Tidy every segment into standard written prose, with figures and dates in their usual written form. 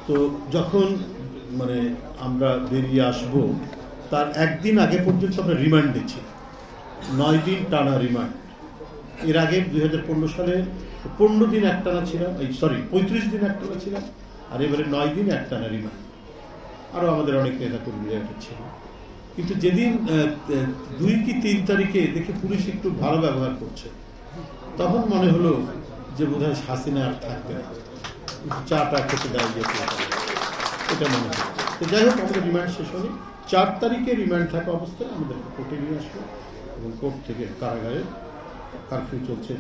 তো যখন মানে আমরা বেরিয়ে আসব তার একদিন আগে পর্যন্ত আমরা রিমান্ডে ছিল, 9 দিন টানা রিমান্ড। এর আগে 2015 সালে 15 দিন একটানা ছিলাম, 35 দিন একটানা ছিলাম, আর এবারে 9 দিন একটানা রিমান্ড। আরও আমাদের অনেক নেতা কর্মীরা এটা ছিল। কিন্তু যেদিন 2 কি 3 তারিখে দেখে পুলিশ একটু ভালো ব্যবহার করছে, তখন মনে হলো যে বোধহয় হাসিনা আর থাকবে না, চাটা খেতে দেওয়া যেত, এটা মনে হলো। তো যাই হোক, আমাদের রিমান্ড শেষ হলে 4 তারিখে রিমান্ড থাকা অবস্থায় আমাদেরকে কোর্টে নিয়ে আসলো এবং কোর্ট থেকে কারাগারে কারফিউ চলছে।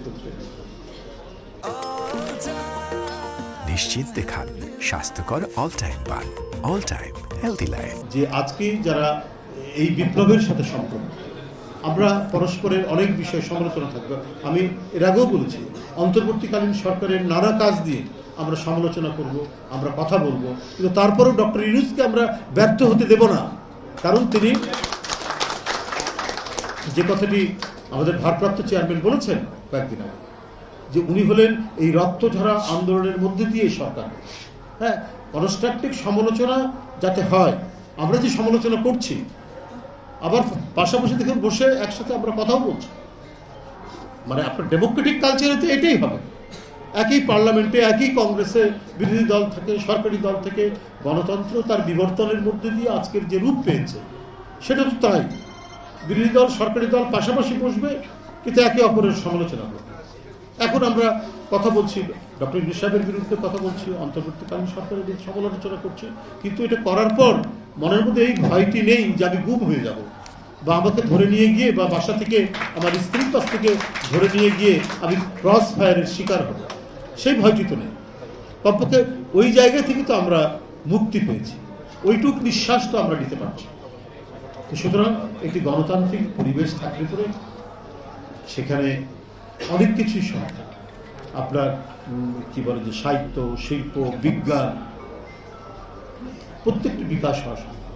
নিশ্চিন্তে খান স্বাস্থ্যকর অল টাইম পান, অল টাইম হেলদি লাইফ। যে আজকে যারা এই বিপ্লবের সাথে সম্পর্ক, আমরা পরস্পরের অনেক বিষয়ে সমালোচনা থাকবে। আমি এর আগেও বলেছি, অন্তর্বর্তীকালীন সরকারের নানা কাজ দিয়ে আমরা সমালোচনা করব, আমরা কথা বলবো, কিন্তু তারপরেও ডক্টর ইউনূসকে আমরা ব্যর্থ হতে দেব না। কারণ তিনি যে কথাটি আমাদের ভারপ্রাপ্ত চেয়ারম্যান বলেছেন কয়েকদিন আগে, যে উনি হলেন এই রক্তঝরা আন্দোলনের মধ্যে দিয়ে সরকার। হ্যাঁ, কনস্ট্রাকটিভ সমালোচনা যাতে হয়, আমরা যে সমালোচনা করছি আবার পাশাপাশি দেখুন বসে একসাথে আমরা কথাও বলছি, মানে আপনার ডেমোক্রেটিক কালচারে তো এটাই হবে। একই পার্লামেন্টে, একই কংগ্রেসে বিরোধী দল থেকে সরকারি দল থেকে গণতন্ত্র তার বিবর্তনের মধ্যে দিয়ে আজকের যে রূপ পেয়েছে, সেটা তো তাই। বিরোধী দল সরকারি দল পাশাপাশি বসবে, কিন্তু একে অপরের সমালোচনা করবে। এখন আমরা কথা বলছি, ডক্টর ইউনূস সাহেবের বিরুদ্ধে কথা বলছি, অন্তর্বর্তীকালীন সরকারের বিরুদ্ধে সমালোচনা করছি, কিন্তু এটা করার পর মনের মধ্যে এই ভয়টি নেই যে আমি গুম হয়ে যাব, বা আমাকে ধরে নিয়ে গিয়ে বা বাসা থেকে আমার স্ত্রীর কাছ থেকে ধরে নিয়ে গিয়ে আমি ক্রস ফায়ারের শিকার হব, সেই ভয়টি তো নেই। কমপক্ষে ওই জায়গা থেকে তো আমরা মুক্তি পেয়েছি, ওইটুক নিঃশ্বাস তো আমরা নিতে পারছি। সুতরাং একটি গণতান্ত্রিক পরিবেশ থাকলে পরে সেখানে অনেক কিছুই সম্ভব। আপনার কি বলে যে সাহিত্য, শিল্প, বিজ্ঞান প্রত্যেকটি বিকাশ হওয়া সম্ভব।